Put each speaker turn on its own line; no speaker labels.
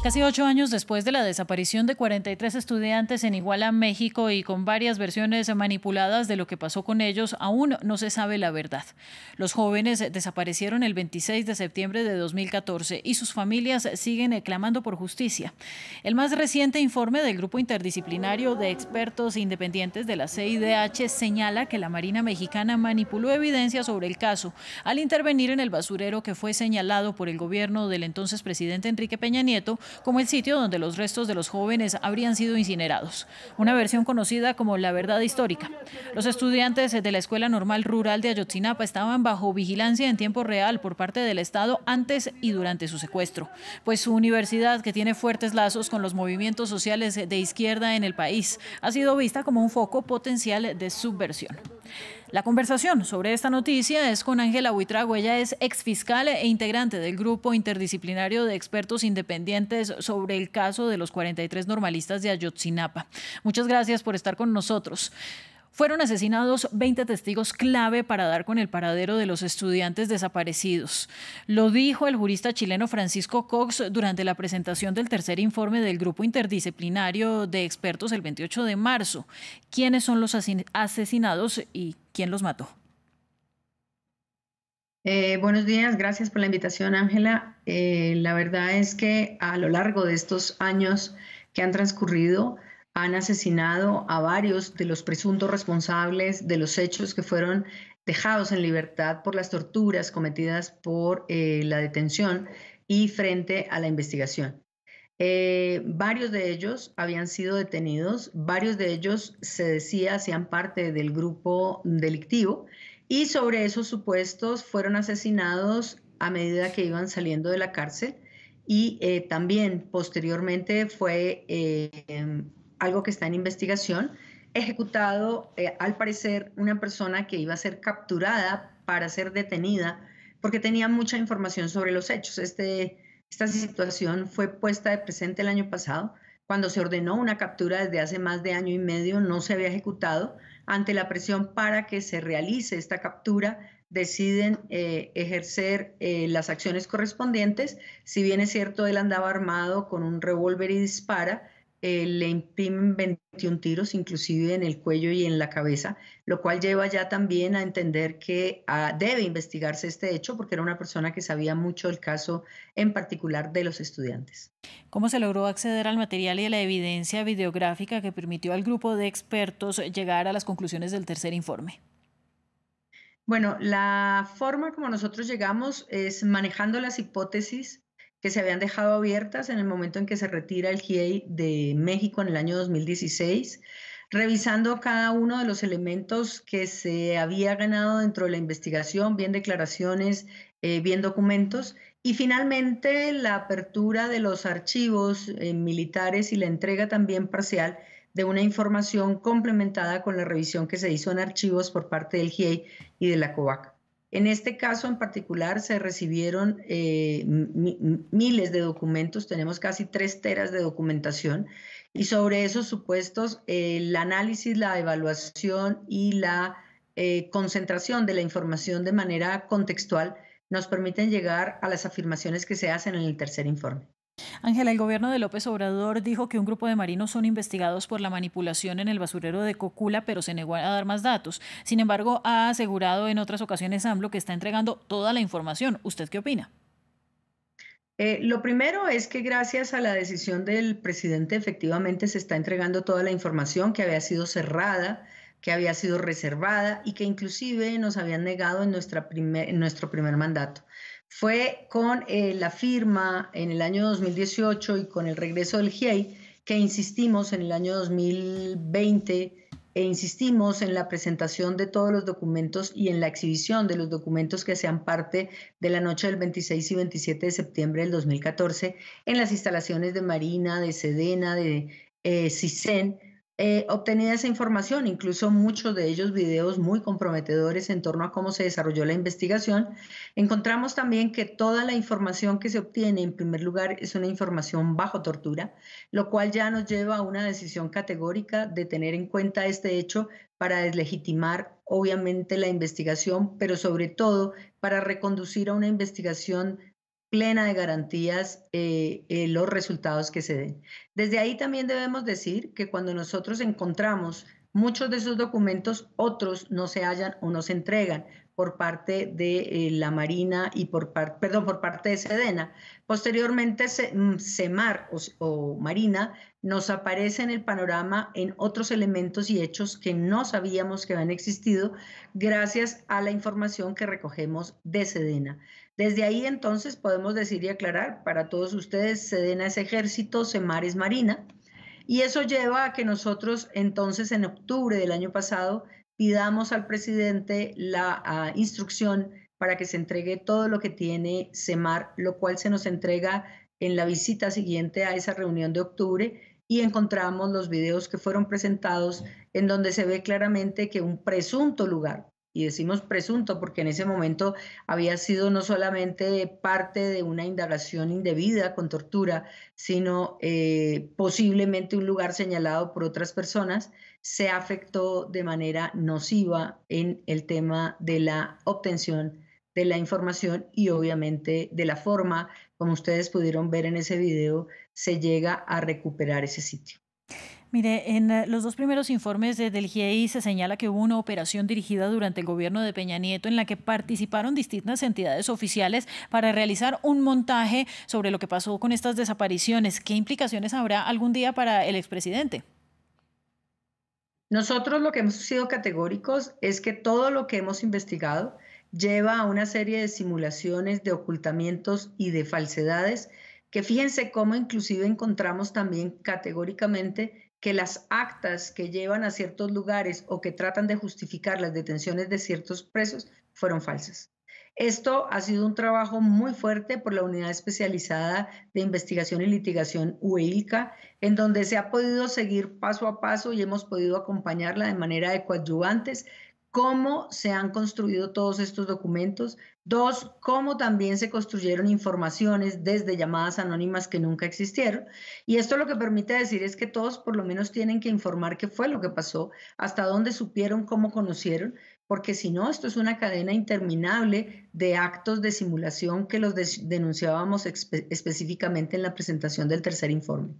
Casi 8 años después de la desaparición de 43 estudiantes en Iguala, México, y con varias versiones manipuladas de lo que pasó con ellos, aún no se sabe la verdad. Los jóvenes desaparecieron el 26 de septiembre de 2014 y sus familias siguen clamando por justicia. El más reciente informe del Grupo Interdisciplinario de Expertos Independientes de la CIDH señala que la Marina Mexicana manipuló evidencia sobre el caso al intervenir en el basurero que fue señalado por el gobierno del entonces presidente Enrique Peña Nieto como el sitio donde los restos de los jóvenes habrían sido incinerados, una versión conocida como la verdad histórica. Los estudiantes de la Escuela Normal Rural de Ayotzinapa estaban bajo vigilancia en tiempo real por parte del Estado antes y durante su secuestro, pues su universidad, que tiene fuertes lazos con los movimientos sociales de izquierda en el país, ha sido vista como un foco potencial de subversión. La conversación sobre esta noticia es con Ángela Buitrago. Ella es exfiscal e integrante del Grupo Interdisciplinario de Expertos Independientes sobre el caso de los 43 normalistas de Ayotzinapa. Muchas gracias por estar con nosotros. Fueron asesinados 20 testigos clave para dar con el paradero de los estudiantes desaparecidos. Lo dijo el jurista chileno Francisco Cox durante la presentación del tercer informe del Grupo Interdisciplinario de Expertos el 28 de marzo. ¿Quiénes son los asesinados y quién los mató?
Buenos días, gracias por la invitación, Ángela. La verdad es que a lo largo de estos años que han transcurrido, han asesinado a varios de los presuntos responsables de los hechos que fueron dejados en libertad por las torturas cometidas por la detención y frente a la investigación. Varios de ellos habían sido detenidos, varios de ellos se decía hacían parte del grupo delictivo y sobre esos supuestos fueron asesinados a medida que iban saliendo de la cárcel y también posteriormente fue algo que está en investigación, ejecutado al parecer una persona que iba a ser capturada para ser detenida porque tenía mucha información sobre los hechos. Esta situación fue puesta de presente el año pasado, cuando se ordenó una captura desde hace más de año y medio, no se había ejecutado. Ante la presión para que se realice esta captura, deciden ejercer las acciones correspondientes. Si bien es cierto, él andaba armado con un revólver y dispara, le imprimen 21 tiros, inclusive en el cuello y en la cabeza, lo cual lleva ya también a entender que debe investigarse este hecho porque era una persona que sabía mucho del caso, en particular de los estudiantes.
¿Cómo se logró acceder al material y a la evidencia videográfica que permitió al grupo de expertos llegar a las conclusiones del tercer informe?
Bueno, la forma como nosotros llegamos es manejando las hipótesis que se habían dejado abiertas en el momento en que se retira el GIEI de México en el año 2016, revisando cada uno de los elementos que se había ganado dentro de la investigación, bien declaraciones, bien documentos, y finalmente la apertura de los archivos militares y la entrega también parcial de una información complementada con la revisión que se hizo en archivos por parte del GIEI y de la COVAC. En este caso en particular se recibieron miles de documentos, tenemos casi 3 teras de documentación y sobre esos supuestos el análisis, la evaluación y la concentración de la información de manera contextual nos permiten llegar a las afirmaciones que se hacen en el tercer informe.
Ángela, el gobierno de López Obrador dijo que un grupo de marinos son investigados por la manipulación en el basurero de Cocula, pero se negó a dar más datos. Sin embargo, ha asegurado en otras ocasiones AMLO que está entregando toda la información. ¿Usted qué opina?
Lo primero es que gracias a la decisión del presidente efectivamente se está entregando toda la información que había sido cerrada, que había sido reservada y que inclusive nos habían negado en en nuestro primer mandato. Fue con la firma en el año 2018 y con el regreso del GIEI que insistimos en el año 2020 e insistimos en la presentación de todos los documentos y en la exhibición de los documentos que hacían parte de la noche del 26 y 27 de septiembre del 2014 en las instalaciones de Marina, de Sedena, de CISEN, obtenida esa información, incluso muchos de ellos videos muy comprometedores en torno a cómo se desarrolló la investigación. Encontramos también que toda la información que se obtiene, en primer lugar, es una información bajo tortura, lo cual ya nos lleva a una decisión categórica de tener en cuenta este hecho para deslegitimar, obviamente, la investigación, pero sobre todo para reconducir a una investigación plena de garantías los resultados que se den. Desde ahí también debemos decir que cuando nosotros encontramos muchos de esos documentos, otros no se hallan o no se entregan por parte de la Marina y por parte de Sedena. Posteriormente, CEMAR o Marina nos aparece en el panorama en otros elementos y hechos que no sabíamos que habían existido gracias a la información que recogemos de Sedena. Desde ahí entonces podemos decir y aclarar para todos ustedes, Sedena es ejército, CEMAR es marina, y eso lleva a que nosotros entonces en octubre del año pasado pidamos al presidente la instrucción para que se entregue todo lo que tiene CEMAR, lo cual se nos entrega en la visita siguiente a esa reunión de octubre y encontramos los videos que fueron presentados en donde se ve claramente que un presunto lugar, y decimos presunto porque en ese momento había sido no solamente parte de una indagación indebida con tortura, sino posiblemente un lugar señalado por otras personas, se afectó de manera nociva en el tema de la obtención de la información y obviamente de la forma, como ustedes pudieron ver en ese video, se llega a recuperar ese sitio.
Mire, en los dos primeros informes del GIEI se señala que hubo una operación dirigida durante el gobierno de Peña Nieto en la que participaron distintas entidades oficiales para realizar un montaje sobre lo que pasó con estas desapariciones. ¿Qué implicaciones habrá algún día para el expresidente?
Nosotros lo que hemos sido categóricos es que todo lo que hemos investigado lleva a una serie de simulaciones, de ocultamientos y de falsedades, que fíjense cómo inclusive encontramos también categóricamente que las actas que llevan a ciertos lugares o que tratan de justificar las detenciones de ciertos presos fueron falsas. Esto ha sido un trabajo muy fuerte por la Unidad Especializada de Investigación y Litigación UEILCA, en donde se ha podido seguir paso a paso y hemos podido acompañarla de manera de coadyuvantes, cómo se han construido todos estos documentos. Dos, cómo también se construyeron informaciones desde llamadas anónimas que nunca existieron. Y esto lo que permite decir es que todos por lo menos tienen que informar qué fue lo que pasó, hasta dónde supieron, cómo conocieron, porque si no, esto es una cadena interminable de actos de simulación que los denunciábamos específicamente en la presentación del tercer informe.